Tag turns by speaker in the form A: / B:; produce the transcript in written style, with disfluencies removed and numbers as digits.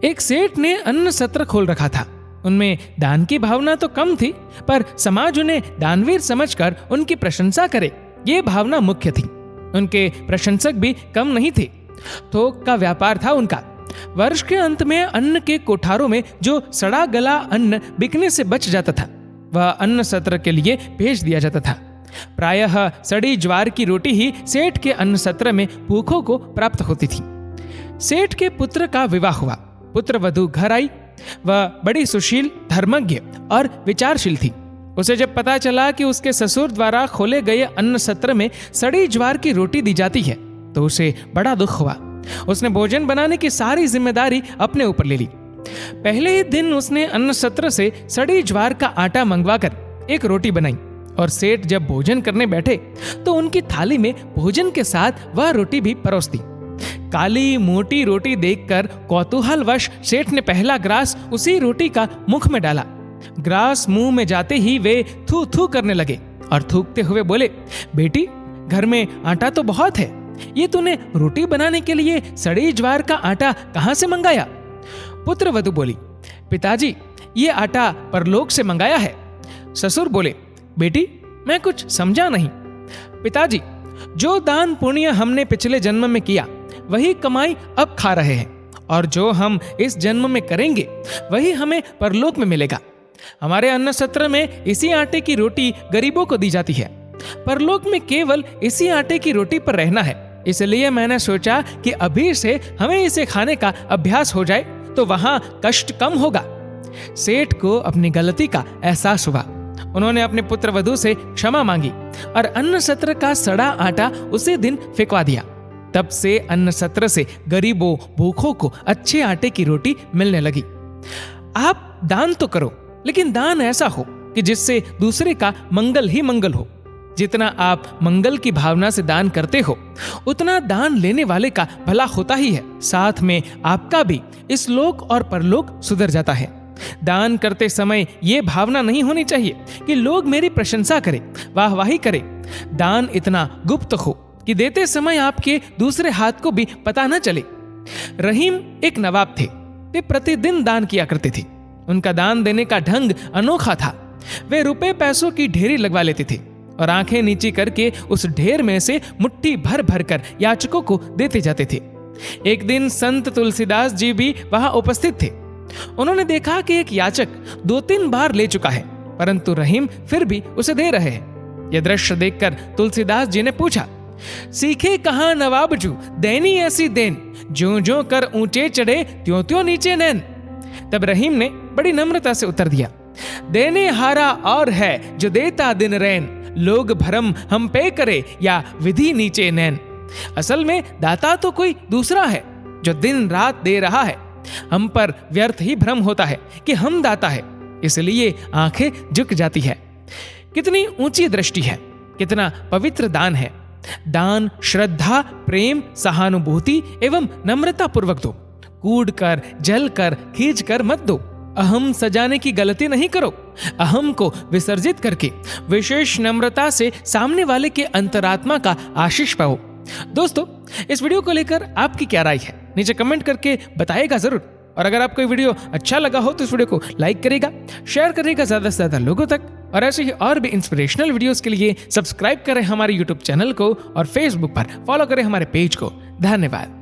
A: एक सेठ ने अन्न सत्र खोल रखा था। उनमें दान की भावना तो कम थी, पर समाज उन्हें दानवीर समझकर उनकी प्रशंसा करे, ये भावना मुख्य थी। उनके प्रशंसक भी कम नहीं थे। थोक का व्यापार था उनका। वर्ष के अंत में अन्न के कोठारों में जो सड़ा गला अन्न बिकने से बच जाता था, वह अन्न सत्र के लिए भेज दिया जाता था। प्रायः सड़ी ज्वार की रोटी ही सेठ के अन्न सत्र में भूखों को प्राप्त होती थी। सेठ के पुत्र का विवाह हुआ। पुत्र वधू घर आई। वह बड़ी सुशील, धर्मज्ञ और विचारशील थी। उसे जब पता चला कि उसके ससुर द्वारा खोले गए अन्न सत्र में सड़ी ज्वार की रोटी दी जाती है, तो उसे बड़ा दुख हुआ। उसने भोजन बनाने की सारी जिम्मेदारी अपने ऊपर ले ली। पहले ही दिन उसने अन्न सत्र से सड़ी ज्वार का आटा मंगवाकर एक रोटी बनाई, और सेठ जब भोजन करने बैठे तो उनकी थाली में भोजन के साथ वह रोटी भी परोस दी। काली मोटी रोटी देखकर कौतूहलवश सेठ ने पहला ग्रास उसी रोटी का मुख में डाला। ग्रास मुंह में जाते ही वे थू थू करने लगे और थूकते हुए बोले, बेटी, घर में आटा तो बहुत है, ये तूने रोटी बनाने के लिए सड़ी ज्वार का आटा कहां से मंगाया? पुत्र वधू बोली, पिताजी, ये आटा परलोक से मंगाया है। ससुर बोले, बेटी, मैं कुछ समझा नहीं। पिताजी, जो दान पुण्य हमने पिछले जन्म में किया, वही कमाई अब खा रहे हैं, और जो हम इस जन्म में करेंगे वही हमें परलोक में मिलेगा। हमारे अन्न सत्र में इसी आटे की रोटी गरीबों को दी जाती है। परलोक में केवल इसी आटे की रोटी पर रहना है, इसलिए मैंने सोचा कि अभी से हमें इसे खाने का अभ्यास हो जाए तो वहां कष्ट कम होगा। सेठ को अपनी गलती का एहसास हुआ। उन्होंने अपने पुत्र वधू से क्षमा मांगी और अन्न सत्र का सड़ा आटा उसी दिन फेंकवा दिया। तब से अन्न सत्र से गरीबों, भूखों को अच्छे आटे की रोटी मिलने लगी। आप दान तो करो, लेकिन दान ऐसा हो कि जिससे दूसरे का मंगल ही मंगल हो। जितना आप मंगल की भावना से दान करते हो, उतना दान लेने वाले का भला होता ही है। साथ में आपका भी इस लोक और परलोक सुधर जाता है। दान करते समय ये भावना नहीं होनी चाहिए कि लोग मेरी प्रशंसा करें, वाहवाही करें। दान इतना गुप्त हो कि देते समय आपके दूसरे हाथ को भी पता न चले। रहीम एक नवाब थे। वे प्रतिदिन दान किया करते थे। उनका दान देने का ढंग अनोखा था। वे रुपए पैसों की ढेरी लगवा लेते थे और आंखें नीची करके उस ढेर में से मुट्ठी भर भर कर याचकों को देते जाते थे। एक दिन संत तुलसीदास जी भी वहां उपस्थित थे। उन्होंने देखा कि एक याचक 2-3 बार ले चुका है, परंतु रहीम फिर भी उसे दे रहे हैं। यह दृश्य देखकर तुलसीदास जी ने पूछा, सीखे कहां नवाबजू देनी ऐसी देन, ज्यों ज्यों कर ऊंचे चढ़े त्यों त्यों नीचे नैन। तब रहीम ने बड़ी नम्रता से उत्तर दिया, देने हारा और है जो देता दिन रैन, लोग भरम हम पे करे या विधि नीचे नैन। असल में दाता तो कोई दूसरा है जो दिन रात दे रहा है। हम पर व्यर्थ ही भ्रम होता है कि हम दाता है, इसलिए आंखें झुक जाती है। कितनी ऊंची दृष्टि है, कितना पवित्र दान है। दान श्रद्धा, प्रेम, सहानुभूति एवं नम्रता पूर्वक दो। कूद कर, जल कर, खींच कर मत दो। अहम सजाने की गलती नहीं करो। अहम को विसर्जित करके विशेष नम्रता से सामने वाले के अंतरात्मा का आशीष पाओ। दोस्तों, इस वीडियो को लेकर आपकी क्या राय है, नीचे कमेंट करके बताइएगा जरूर। और अगर आपको ये वीडियो अच्छा लगा हो तो इस वीडियो को लाइक करेगा, शेयर करेगा ज्यादा से ज्यादा लोगों तक, और ऐसे ही और भी इंस्पिरेशनल वीडियोस के लिए सब्सक्राइब करें हमारे यूट्यूब चैनल को और फेसबुक पर फॉलो करें हमारे पेज को। धन्यवाद।